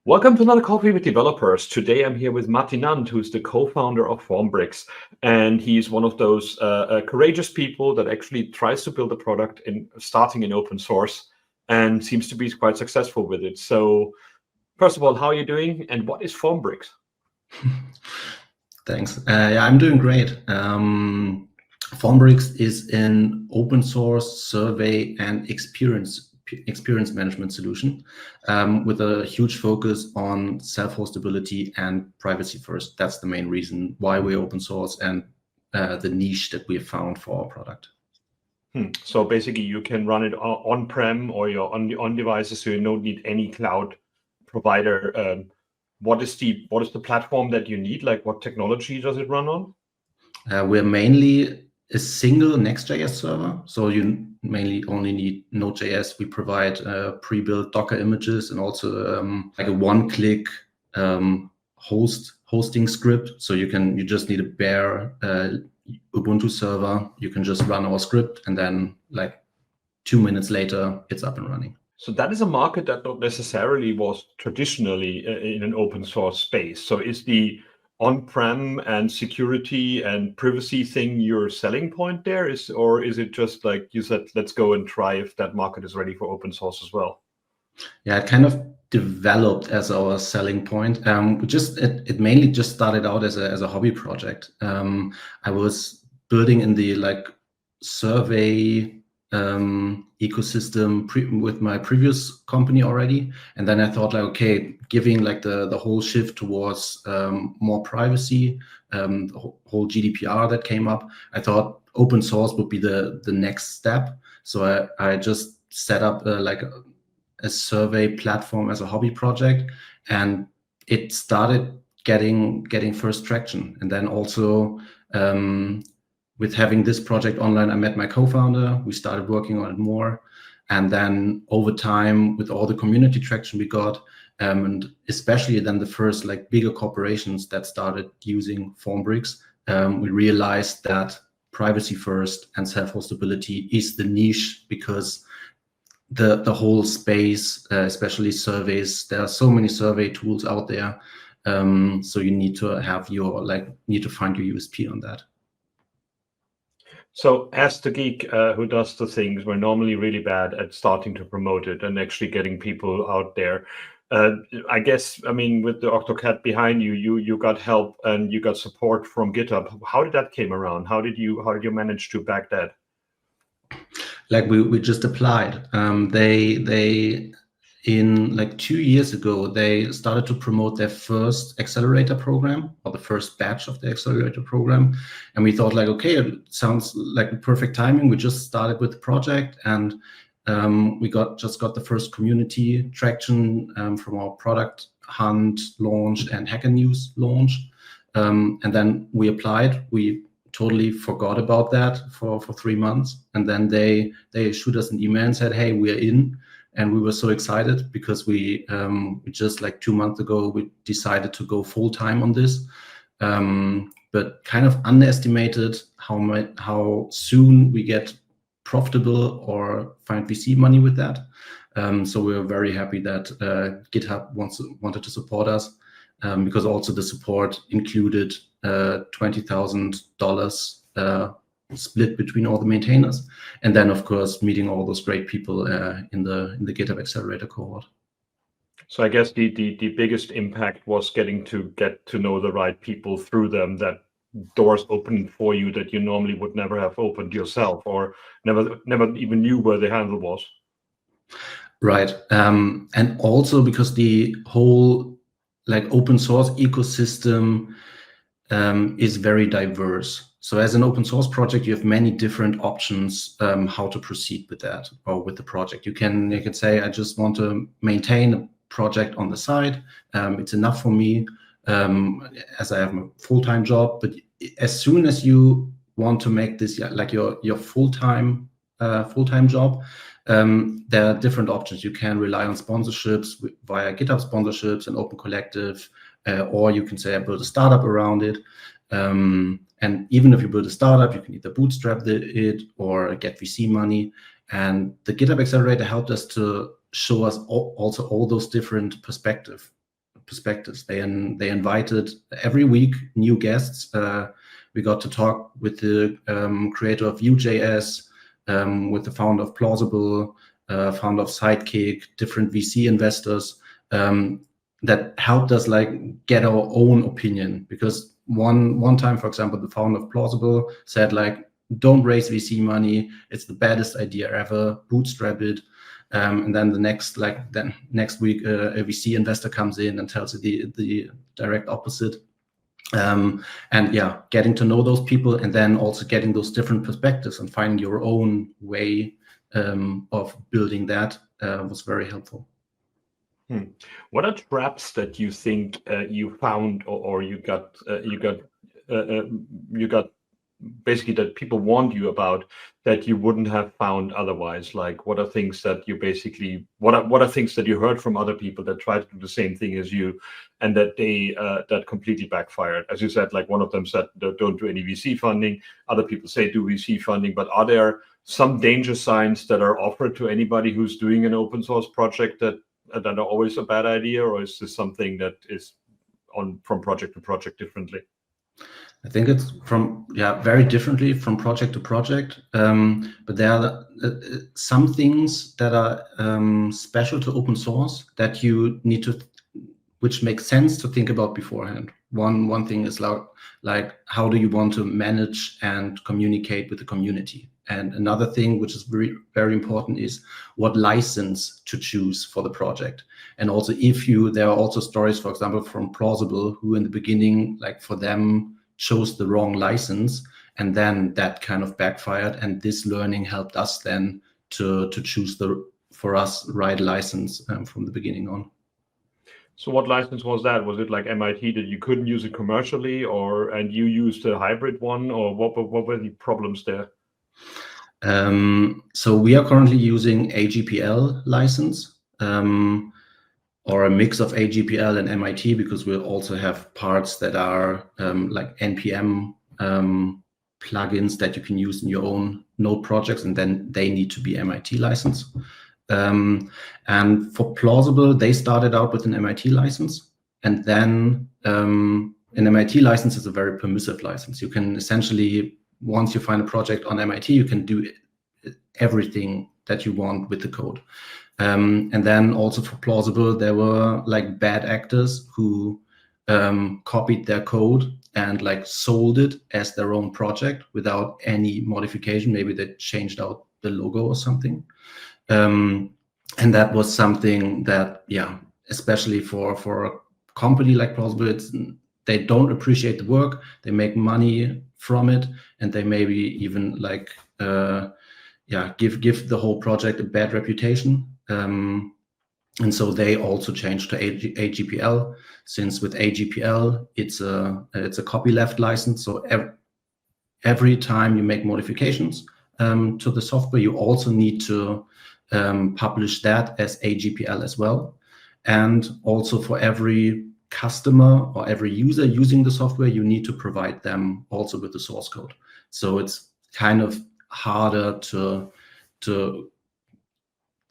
Welcome to another Coffee with Developers. Today I'm here with Matti Nant, who's the co-founder of Formbricks. And he's one of those courageous people that actually tries to build a product starting in open source and seems to be quite successful with it. So first of all, how are you doing and what is Formbricks? Thanks. Yeah, I'm doing great. Formbricks is an open source survey and experience management solution with a huge focus on self-hostability and privacy first. That's the main reason why we're open source and the niche that we have found for our product. So basically you can run it on-prem or your on devices, so you don't need any cloud provider. What is the platform that you need? Like what technology does it run on? We're mainly a single Next.js server, so you mainly only need Node.js. We provide pre-built Docker images and also like a one-click hosting script. So you just need a bare Ubuntu server. You can just run our script, and then like 2 minutes later, it's up and running. So that is a market that not necessarily was traditionally in an open source space. So is the on-prem and security and privacy thing your selling point there, or is it just like you said, let's go and try if that market is ready for open source as well? Yeah, it kind of developed as our selling point. It mainly just started out as a hobby project. I was building in the like survey ecosystem with my previous company already, and then I thought like, okay, giving like the whole shift towards more privacy, the whole GDPR that came up, I thought open source would be the next step. So I just set up like a survey platform as a hobby project, and it started getting first traction. And then also with having this project online, I met my co-founder. We started working on it more, and then over time, with all the community traction we got, and especially then the first like bigger corporations that started using Formbricks, we realized that privacy first and self-hostability is the niche, because the whole space, especially surveys, there are so many survey tools out there. So you need to have need to find your USP on that. So as the geek who does the things, we're normally really bad at starting to promote it and actually getting people out there. I guess, I mean, with the Octocat behind you, you got help and you got support from GitHub. How did that came around? How did you manage to back that? Like we just applied. They in like 2 years ago, they started to promote their first accelerator program, or the first batch of the accelerator program. And we thought like, okay, it sounds like perfect timing. We just started with the project, and we just got the first community traction from our product hunt launch and Hacker News launch. And then we applied. We totally forgot about that for 3 months. And then they shoot us an email and said, hey, we're in. And we were so excited because we just like 2 months ago, we decided to go full time on this, but kind of underestimated how soon we get profitable or find VC money with that. So we were very happy that GitHub wanted to support us, because also the support included $20,000 split between all the maintainers, and then of course meeting all those great people in the GitHub Accelerator cohort. So I guess the biggest impact was getting to know the right people through them, that doors opened for you that you normally would never have opened yourself, or never even knew where the handle was. Right, and also because the whole like open source ecosystem is very diverse. So as an open source project, you have many different options how to proceed with that or with the project. You can say, I just want to maintain a project on the side. It's enough for me as I have a full-time job. But as soon as you want to make this like your full-time job, there are different options. You can rely on sponsorships via GitHub sponsorships and Open Collective, or you can say I build a startup around it. And even if you build a startup, you can either bootstrap it or get VC money. And the GitHub Accelerator helped us to show us also all those different perspectives. They invited every week new guests. We got to talk with the creator of Vue.js, with the founder of Plausible, founder of Sidekick, different VC investors, that helped us like get our own opinion. Because one time, for example, the founder of Plausible said like, don't raise VC money. It's the baddest idea ever. Bootstrap it. And then the next week, a VC investor comes in and tells you the direct opposite. And yeah, getting to know those people, and then also getting those different perspectives and finding your own way of building that was very helpful. What are traps that you think you found, or you got basically that people warned you about that you wouldn't have found otherwise? Like, what are things that you basically, what are things that you heard from other people that tried to do the same thing as you, and that they that completely backfired? As you said, like one of them said, don't do any VC funding. Other people say do VC funding. But are there some danger signs that are offered to anybody who's doing an open source project that are always a bad idea, or is this something that is from project to project differently? I think it's very differently from project to project, but there are some things that are special to open source that you need to, which makes sense to think about beforehand. One thing is like how do you want to manage and communicate with the community? And another thing which is very, very important is what license to choose for the project. And also there are also stories, for example, from Plausible, who in the beginning, like for them, chose the wrong license, and then that kind of backfired. And this learning helped us then to choose for us right license from the beginning on. So what license was that? Was it like MIT that you couldn't use it commercially, and you used a hybrid one, or what were the problems there? So we are currently using AGPL license, or a mix of AGPL and MIT, because we also have parts that are like NPM plugins that you can use in your own node projects, and then they need to be MIT licensed. And for Plausible, they started out with an MIT license, and then an MIT license is a very permissive license. You can essentially, once you find a project on MIT, you can do everything that you want with the code. And then also for Plausible, there were like bad actors who copied their code and like sold it as their own project without any modification. Maybe they changed out the logo or something. And that was something that, especially for a company like Plausible, they don't appreciate the work. They make money from it, and they maybe even like give the whole project a bad reputation. And so they also changed to AGPL, since with AGPL it's a copyleft license. So every time you make modifications to the software, you also need to publish that as AGPL as well. And also for every customer or every user using the software, you need to provide them also with the source code. So it's kind of harder to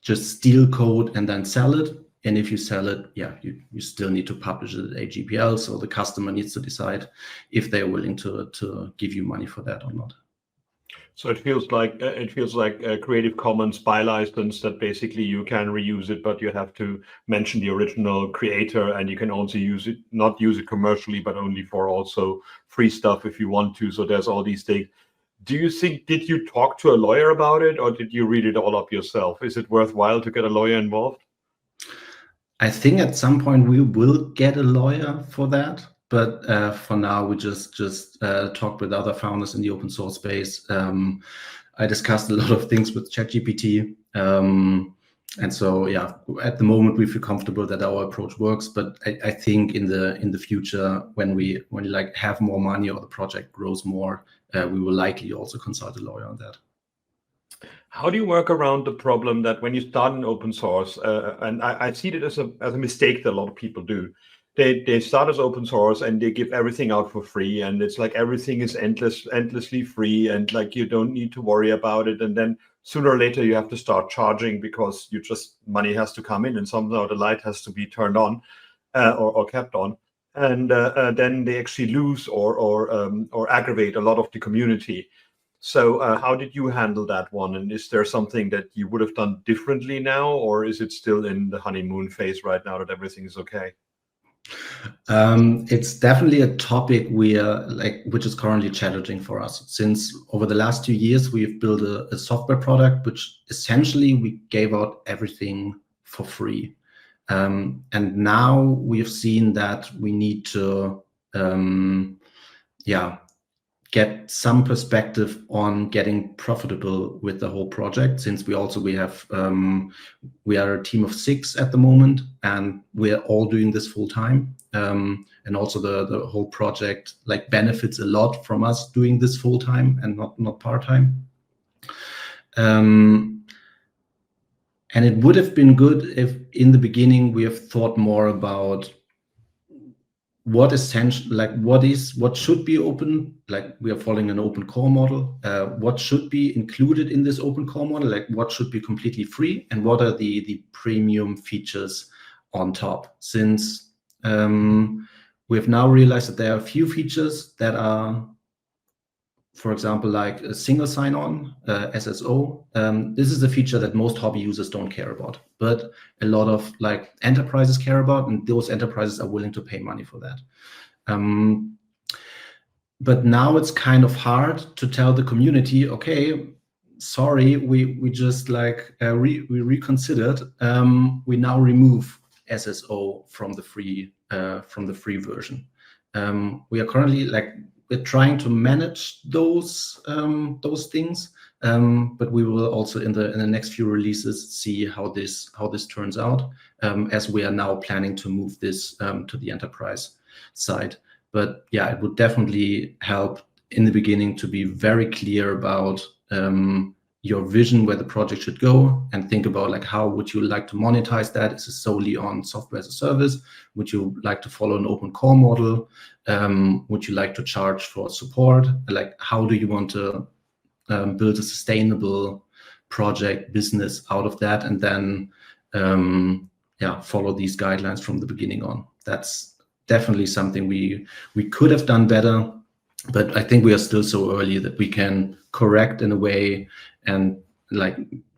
just steal code and then sell it. And if you sell it, you still need to publish it at AGPL. So the customer needs to decide if they're willing to give you money for that or not. So it feels like a Creative Commons by license that basically you can reuse it, but you have to mention the original creator, and you can also not use it commercially, but only for also free stuff if you want to. So there's all these things. Did you talk to a lawyer about it, or did you read it all up yourself? Is it worthwhile to get a lawyer involved? I think at some point we will get a lawyer for that. But for now, we just talked with other founders in the open source space. I discussed a lot of things with ChatGPT. And so, at the moment, we feel comfortable that our approach works. But I think in the future, when we like have more money or the project grows more, we will likely also consult a lawyer on that. How do you work around the problem that when you start in open source, and I see it as a mistake that a lot of people do, they start as open source and they give everything out for free, and it's like everything is endlessly free, and like you don't need to worry about it. And then sooner or later you have to start charging because money has to come in and somehow the light has to be turned on or kept on. And then they actually lose or aggravate a lot of the community. So how did you handle that one? And is there something that you would have done differently now, or is it still in the honeymoon phase right now that everything is okay? It's definitely a topic which is currently challenging for us. Since over the last 2 years, we've built a software product, which essentially we gave out everything for free. And now we've seen that we need to, get some perspective on getting profitable with the whole project, since we are a team of 6 at the moment, and we're all doing this full time. And also the whole project benefits a lot from us doing this full time and not part time. And it would have been good if in the beginning we have thought more about what should be open, we are following an open core model, what should be included in this open core model, what should be completely free, and what are the premium features on top. Since we've now realized that there are a few features that are, for example, like a single sign-on, SSO. This is a feature that most hobby users don't care about, but a lot of enterprises care about, and those enterprises are willing to pay money for that. But now it's kind of hard to tell the community, okay, sorry, we just we reconsidered. We now remove SSO from the free version. We are currently we're trying to manage those things, but we will also in the next few releases see how this turns out, as we are now planning to move this to the enterprise side. But yeah, it would definitely help in the beginning to be very clear about your vision, where the project should go, and think about how would you like to monetize that? Is it solely on software as a service? Would you like to follow an open core model? Would you like to charge for support? How do you want to build a sustainable project business out of that? And then follow these guidelines from the beginning on. That's definitely something we could have done better, but I think we are still so early that we can correct in a way and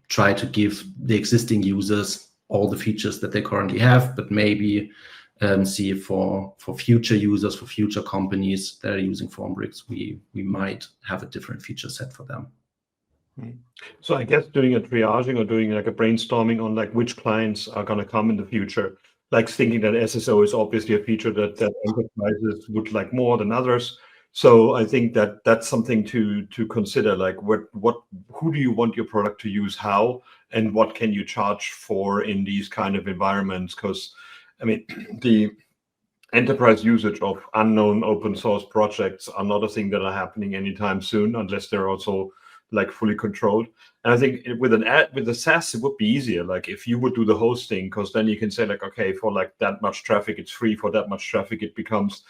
try to give the existing users all the features that they currently have, but maybe see if for future users, for future companies that are using Formbricks, we might have a different feature set for them. So I guess doing a triaging or doing a brainstorming on which clients are going to come in the future, thinking that SSO is obviously a feature that enterprises would like more than others. So I think that that's something to consider, who do you want your product to use, how, and what can you charge for in these kind of environments? Because I mean, the enterprise usage of unknown open source projects are not a thing that are happening anytime soon, unless they're also fully controlled. And I think with the SaaS, it would be easier. If you would do the hosting, because then you can say okay, for that much traffic, it's free. For that much traffic, it becomes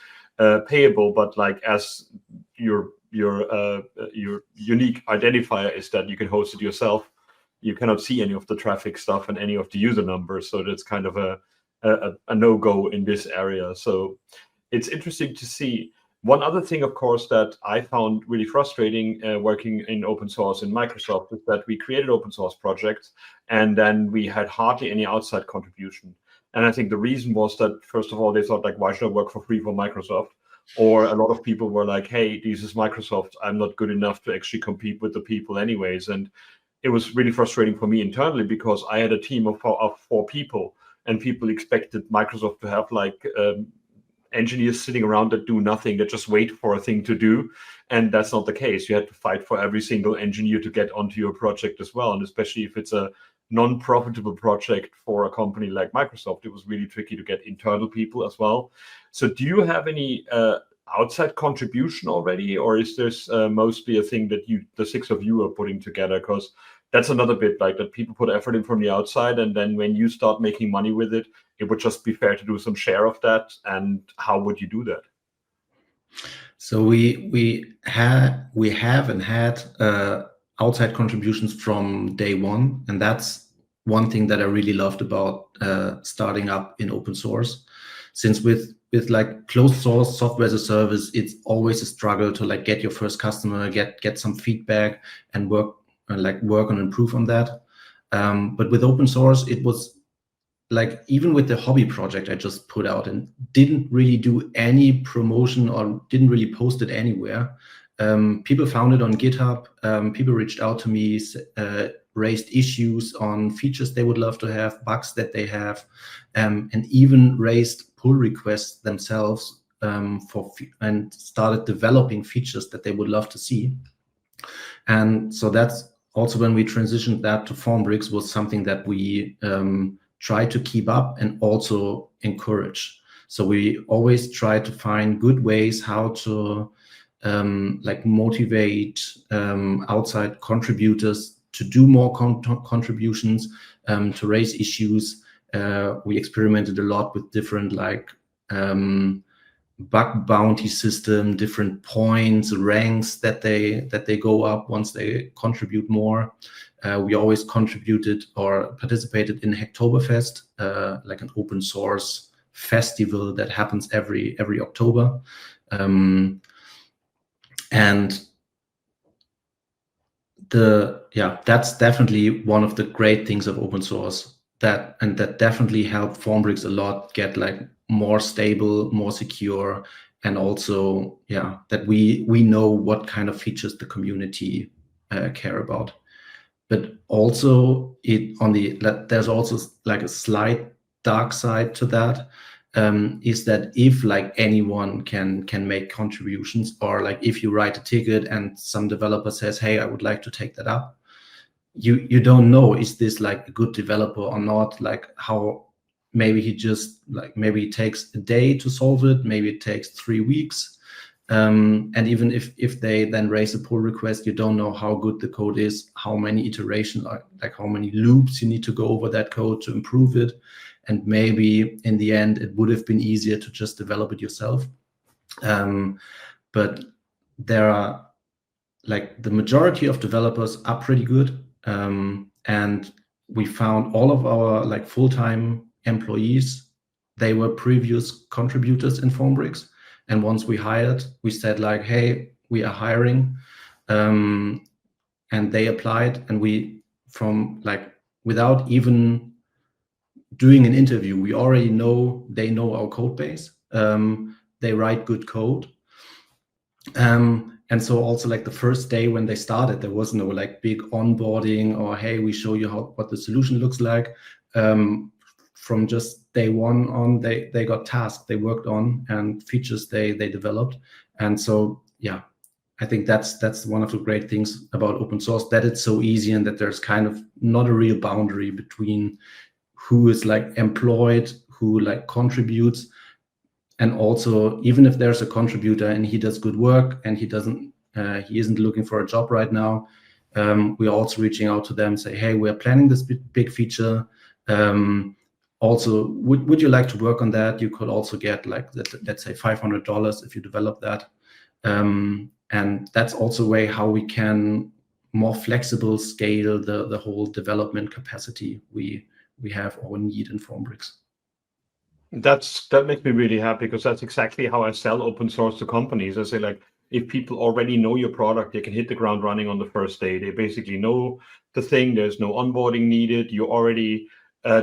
payable. But as your unique identifier is that you can host it yourself, you cannot see any of the traffic stuff and any of the user numbers. So that's kind of a no-go in this area. So it's interesting to see. One other thing, of course, that I found really frustrating working in open source in Microsoft is that we created open source projects and then we had hardly any outside contribution. And I think the reason was that, first of all, they thought why should I work for free for Microsoft? Or a lot of people were like, hey, this is Microsoft. I'm not good enough to actually compete with the people anyways. And it was really frustrating for me internally because I had a team of 4 people and people expected Microsoft to have engineers sitting around that do nothing, that just wait for a thing to do. And that's not the case. You had to fight for every single engineer to get onto your project as well. And especially if it's a non-profitable project for a company like Microsoft, it was really tricky to get internal people as well. So do you have any outside contribution already, or is this mostly a thing that the 6 of you are putting together? Because that's another bit that people put effort in from the outside, and then when you start making money with it, it would just be fair to do some share of that. And how would you do that? So we have and had outside contributions from day one, and that's one thing that I really loved about starting up in open source. Since with like closed source software as a service, it's always a struggle to like get your first customer, get some feedback, and work on improve on that. But with open source, it was like, even with the hobby project I just put out and didn't really do any promotion or didn't really post it anywhere. People found it on GitHub. People reached out to me, raised issues on features they would love to have, bugs that they have, and even raised pull requests themselves and started developing features that they would love to see. And so that's also when we transitioned that to Formbricks, was something that we try to keep up and also encourage. So we always try to find good ways how to like motivate outside contributors to do more contributions, to raise issues. We experimented a lot with different like bug bounty system, different points, ranks that they go up once they contribute more. We always contributed or participated in Hacktoberfest, like an open source festival that happens every October. And that's definitely one of the great things of open source, that definitely helped Formbricks a lot get like more stable, more secure, and also that we know what kind of features the community care about. But also there's also like a slight dark side to that, is that if like anyone can make contributions, or like if you write a ticket and some developer says, hey, I would like to take that up, you don't know, is this like a good developer or not? Like how maybe maybe it takes a day to solve it, maybe it takes 3 weeks. And even if they then raise a pull request, you don't know how good the code is, how many iterations, like how many loops you need to go over that code to improve it. And maybe in the end, it would have been easier to just develop it yourself. But there are like the majority of developers are pretty good. And we found all of our like full-time employees, they were previous contributors in Formbricks. And once we hired, we said like, hey, we are hiring. And they applied, and we, from like, without even doing an interview, we already know they know our code base. They write good code. And so also like the first day when they started, there was no like big onboarding or, hey, we show you what the solution looks like. From just day one on, they got tasks they worked on and features they developed. And so, I think that's one of the great things about open source, that it's so easy and that there's kind of not a real boundary between who is like employed, who like contributes. And also, even if there's a contributor and he does good work and he isn't looking for a job right now, we're also reaching out to them, say, hey, we're planning this big feature. Also, would you like to work on that? You could also get like, let's say $500 if you develop that. And that's also a way how we can more flexible scale the whole development capacity we have or need in Formbricks. That makes me really happy, because that's exactly how I sell open source to companies. I say, like, if people already know your product, they can hit the ground running on the first day. They basically know the thing. There's no onboarding needed. You already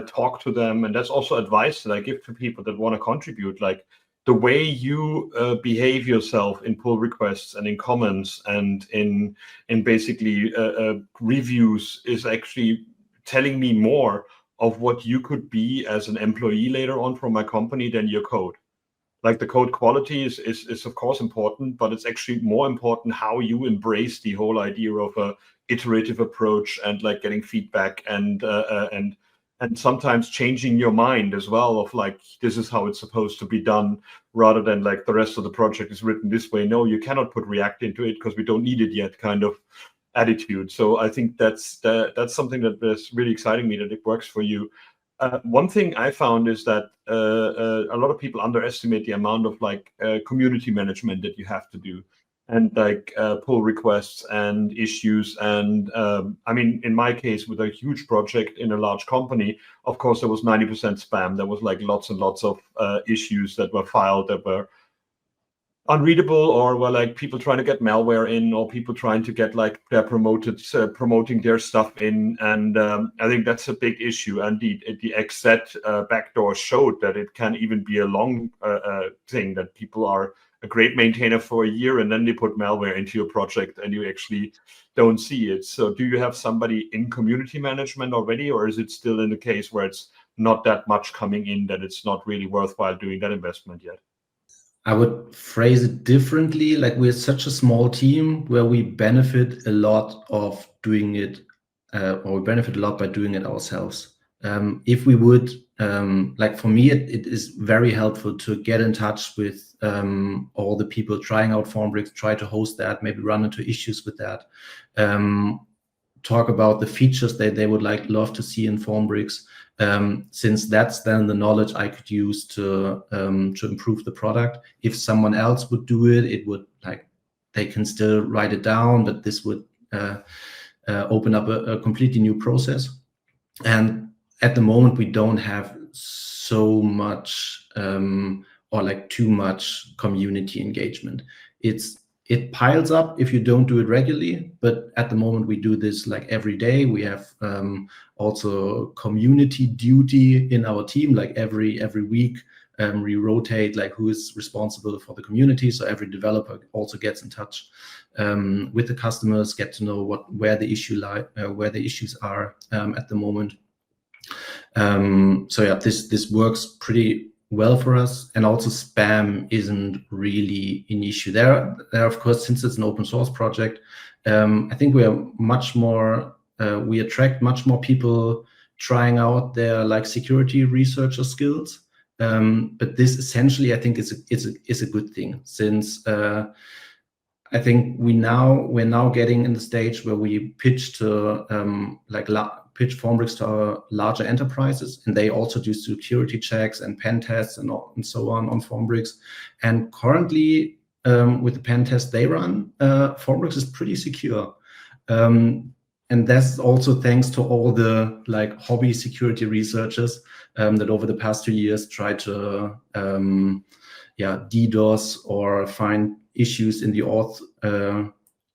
talk to them. And that's also advice that I give to people that want to contribute. Like, the way you behave yourself in pull requests and in comments and in basically reviews is actually telling me more of what you could be as an employee later on from my company than your code. Like, the code quality is of course important, but it's actually more important how you embrace the whole idea of a iterative approach and like getting feedback and sometimes changing your mind as well, of like, this is how it's supposed to be done, rather than like the rest of the project is written this way. No, you cannot put React into it because we don't need it yet kind of attitude. So I think that's something that is really exciting me, that it works for you. One thing I found is that a lot of people underestimate the amount of like community management that you have to do. and like pull requests and issues. And I mean, in my case, with a huge project in a large company, of course, there was 90% spam. There was like lots and lots of issues that were filed that were unreadable, or were like people trying to get malware in, or people trying to get like their promoting their stuff in. And I think that's a big issue. And the XZ backdoor showed that it can even be a long thing, that people are a great maintainer for a year and then they put malware into your project and you actually don't see it. So do you have somebody in community management already, or is it still in the case where it's not that much coming in that it's not really worthwhile doing that investment yet? I would phrase it differently. Like, we're such a small team where we benefit a lot of doing it, or we benefit a lot by doing it ourselves. If we would, like for me, it is very helpful to get in touch with all the people trying out Formbricks, try to host that, maybe run into issues with that, talk about the features that they would love to see in Formbricks. Since that's then the knowledge I could use to improve the product. If someone else would do it, it would, like, they can still write it down, but this would open up a completely new process. And at the moment, we don't have so much or like too much community engagement. It piles up if you don't do it regularly, but at the moment we do this like every day. We have also community duty in our team, like every week we rotate like who is responsible for the community. So every developer also gets in touch with the customers, get to know where the issues are at the moment. So yeah, this works pretty well for us. And also spam isn't really an issue there. Of course, since it's an open source project, I think we are much more, we attract much more people trying out their like security researcher skills. But this essentially, I think is a good thing, since I think we're now getting in the stage where we pitch to pitch Formbricks to our larger enterprises, and they also do security checks and pen tests and so on Formbricks. And currently, with the pen test they run, Formbricks is pretty secure. And that's also thanks to all the like hobby security researchers that over the past 2 years try to DDoS or find issues in the auth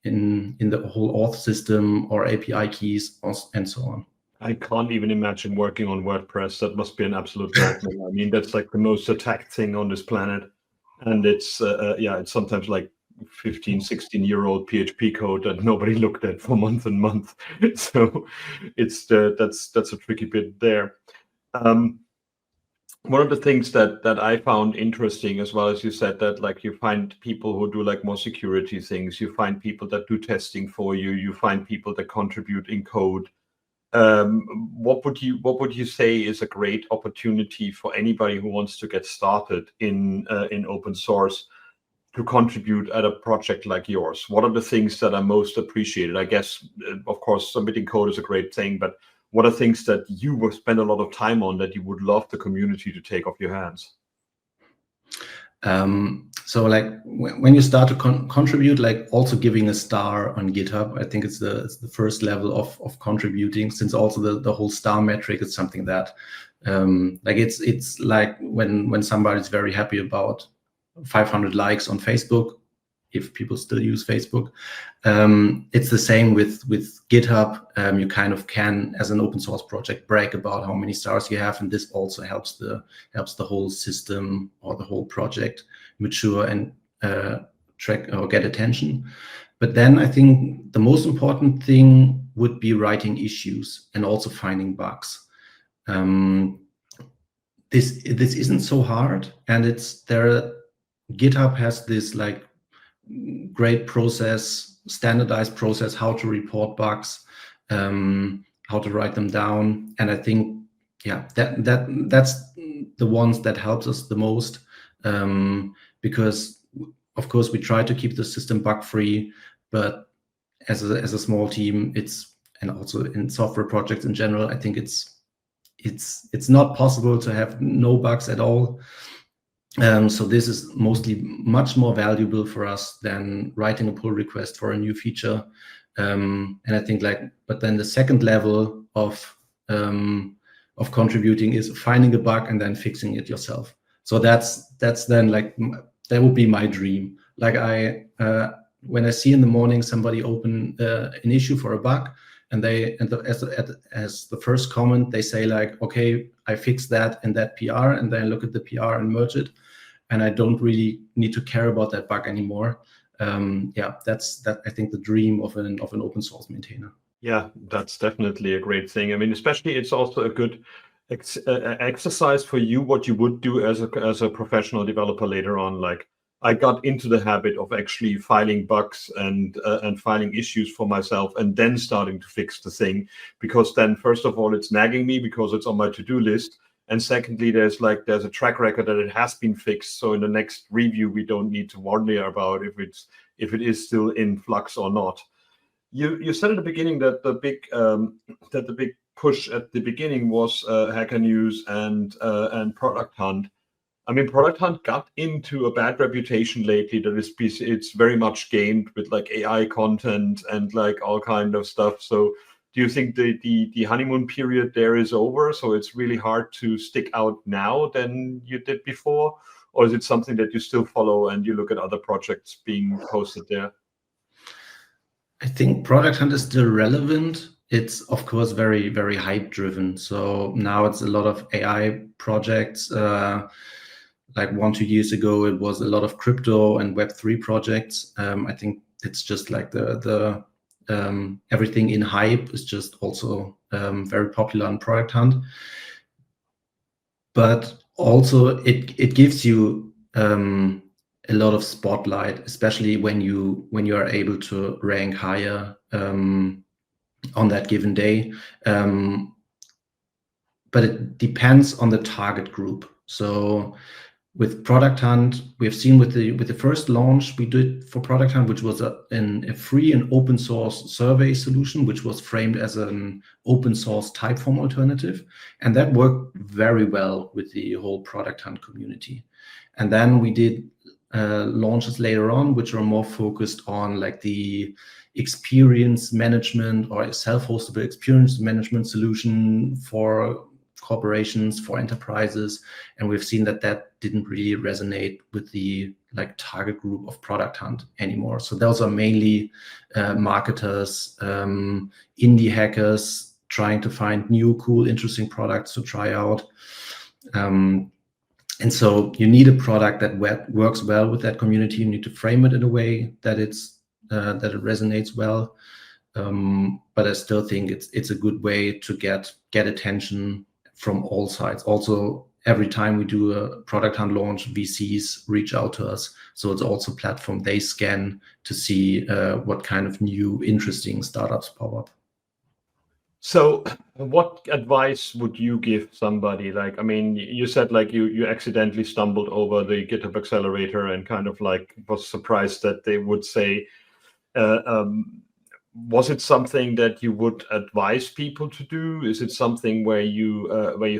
in the whole auth system or API keys and so on. I can't even imagine working on WordPress. That must be an absolute nightmare. I mean, that's like the most attacked thing on this planet. And it's sometimes like 15, 16-year-old PHP code that nobody looked at for months and months. So it's that's a tricky bit there. One of the things that I found interesting, as well as you said, that like you find people who do like more security things, you find people that do testing for you, you find people that contribute in code. What would you say is a great opportunity for anybody who wants to get started in open source to contribute at a project like yours? What are the things that are most appreciated? I guess, of course, submitting code is a great thing, but what are things that you will spend a lot of time on that you would love the community to take off your hands? So like when you start to contribute, like also giving a star on GitHub, I think it's the first level of contributing, since also the whole star metric is something that like it's like when somebody's very happy about 500 likes on Facebook, if people still use Facebook. It's the same with GitHub. You kind of can, as an open source project, brag about how many stars you have, and this also helps the whole system or the whole project mature and track or get attention. But then I think the most important thing would be writing issues and also finding bugs. This isn't so hard, and GitHub has this like great process, standardized process, how to report bugs, how to write them down. And I think, yeah, that's the ones that helps us the most, because of course we try to keep the system bug free, but as a small team, and also in software projects in general, I think it's not possible to have no bugs at all. So this is mostly much more valuable for us than writing a pull request for a new feature. And I think but then the second level of contributing is finding a bug and then fixing it yourself. So that's then that would be my dream. Like when I see in the morning somebody open an issue for a bug, and as the first comment they say like, okay, I fixed that in that PR, and then I look at the PR and merge it, and I don't really need to care about that bug anymore. That's I think the dream of an open source maintainer. Yeah, that's definitely a great thing. I mean, especially it's also a good exercise for you, what you would do as a professional developer later on. Like, I got into the habit of actually filing bugs and filing issues for myself, and then starting to fix the thing, because then first of all it's nagging me because it's on my to-do list, and secondly there's a track record that it has been fixed. So in the next review we don't need to wonder about if it is still in flux or not. You said at the beginning that the big push at the beginning was Hacker News and Product Hunt. I mean, Product Hunt got into a bad reputation lately. It's very much gained with like AI content and like all kind of stuff. So do you think the honeymoon period there is over? So it's really hard to stick out now than you did before? Or is it something that you still follow and you look at other projects being posted there? I think Product Hunt is still relevant. It's of course very, very hype driven. So now it's a lot of AI projects. Like 1-2 years ago, it was a lot of crypto and Web3 projects. I think it's just like the everything in hype is just also very popular on Product Hunt. But also it gives you a lot of spotlight, especially when you are able to rank higher on that given day. But it depends on the target group. So with Product Hunt, we have seen with the first launch we did for Product Hunt, which was a free and open source survey solution, which was framed as an open source Typeform alternative, and that worked very well with the whole Product Hunt community. And then we did launches later on, which are more focused on like the experience management or a self-hostable experience management solution for corporations, for enterprises, and we've seen that didn't really resonate with the target group of Product Hunt anymore. So those are mainly marketers, indie hackers trying to find new, cool, interesting products to try out. And so you need a product that works well with that community. You need to frame it in a way that it resonates well. But I still think it's a good way to get attention from all sides. Also, every time we do a Product Hunt launch, VCs reach out to us. So it's also a platform they scan to see what kind of new, interesting startups pop up. So what advice would you give somebody? Like, I mean, you said like you accidentally stumbled over the GitHub Accelerator and kind of like was surprised that they would say, was it something that you would advise people to do? Is it something where you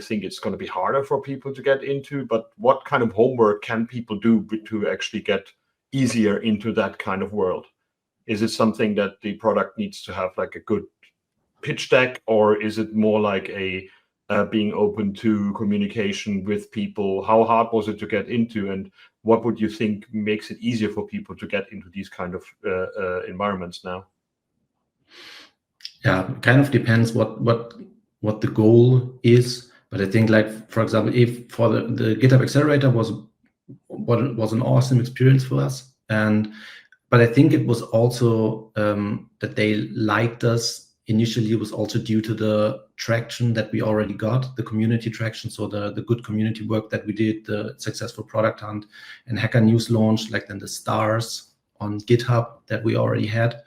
think it's going to be harder for people to get into? But what kind of homework can people do to actually get easier into that kind of world? Is it something that the product needs to have like a good pitch deck, or is it more like a being open to communication with people? How hard was it to get into, and what would you think makes it easier for people to get into these kind of environments now? Yeah, it kind of depends what the goal is. But I think, like, for example, if for the GitHub Accelerator was an awesome experience for us, but I think it was also that they liked us initially was also due to the traction that we already got, the community traction. So the good community work that we did, the successful Product Hunt and Hacker News launch, like then the stars on GitHub that we already had.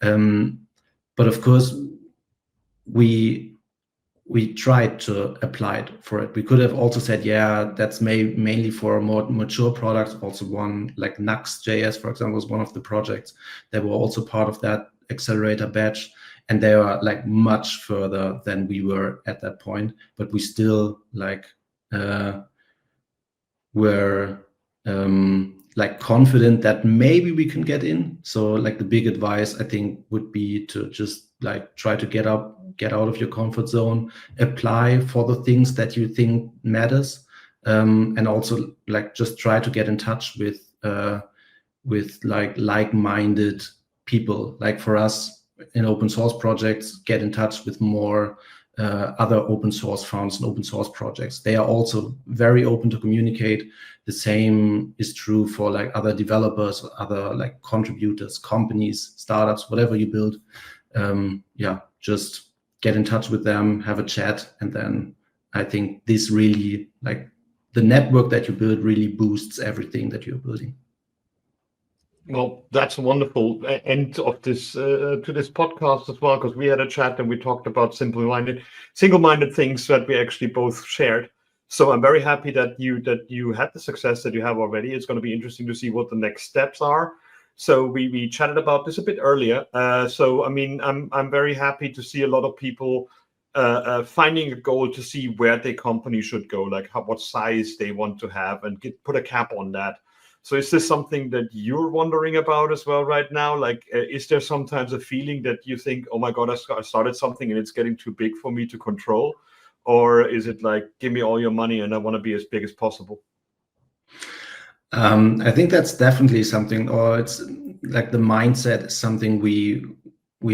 But of course, we tried to apply it for it. We could have also said, yeah, that's mainly for more mature products. Also one like Nux.js, for example, was one of the projects that were also part of that accelerator batch. And they are like much further than we were at that point. But we still like were like confident that maybe we can get in. So like the big advice I think would be to just like try to get out of your comfort zone, apply for the things that you think matters, and also like just try to get in touch with like-minded people. Like for us in open source projects, get in touch with more other open source founders and open source projects. They are also very open to communicate. The same is true for like other developers, other like contributors, companies, startups, whatever you build. Yeah, just get in touch with them, have a chat, and then I think this really, like the network that you build really boosts everything that you're building. Well, that's a wonderful end of this to this podcast as well, because we had a chat and we talked about single-minded things that we actually both shared. So I'm very happy that you had the success that you have already. It's going to be interesting to see what the next steps are. So we chatted about this a bit earlier. So I mean, I'm very happy to see a lot of people finding a goal to see where their company should go, like what size they want to have, and put a cap on that. So is this something that you're wondering about as well right now? Like, is there sometimes a feeling that you think, oh my God, I started something and it's getting too big for me to control? Or is it like, give me all your money and I want to be as big as possible? I think that's definitely something, or it's like the mindset is something we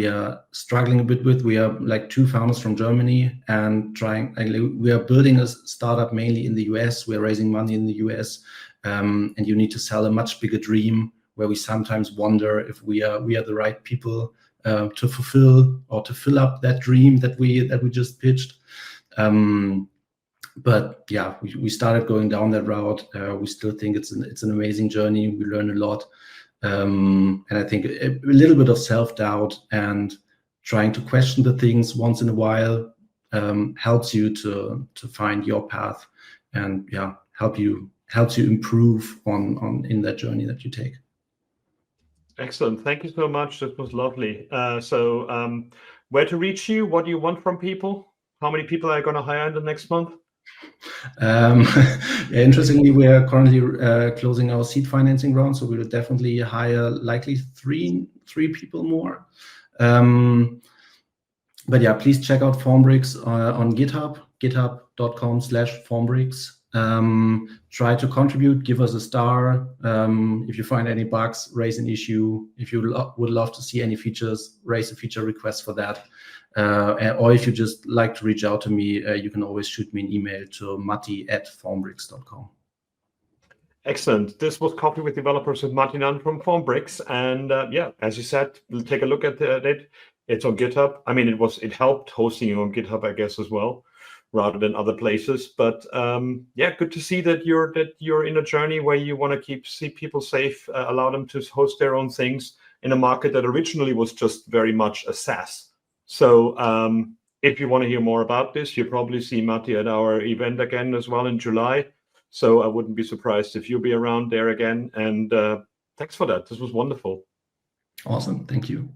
are struggling a bit with. We are like two founders from Germany and we are building a startup mainly in the US. We're raising money in the US. And you need to sell a much bigger dream, where we sometimes wonder if we are the right people to fulfill or to fill up that dream that we just pitched. But yeah, we started going down that route. We still think it's an amazing journey. We learn a lot, and I think a little bit of self-doubt and trying to question the things once in a while helps you to find your path, and yeah, helps you improve in that journey that you take. Excellent. Thank you so much. That was lovely. So where to reach you? What do you want from people? How many people are you going to hire in the next month? Yeah, interestingly, we are currently closing our seed financing round, so we will definitely hire likely three people more. But yeah, please check out Formbricks on GitHub, github.com/Formbricks. Try to contribute, give us a star. If you find any bugs, raise an issue. If you would love to see any features, raise a feature request for that. Or if you just like to reach out to me, you can always shoot me an email to matti@formbricks.com. Excellent. This was Coffee with Developers with Matti Nant from Formbricks. And yeah, as you said, we'll take a look at it. It's on GitHub. I mean, it helped hosting it on GitHub, I guess, as well, rather than other places. But yeah, good to see that you're in a journey where you want to see people safe, allow them to host their own things in a market that originally was just very much a SaaS. So if you want to hear more about this, you'll probably see Matti at our event again as well in July. So I wouldn't be surprised if you'll be around there again. And thanks for that. This was wonderful. Awesome. Thank you.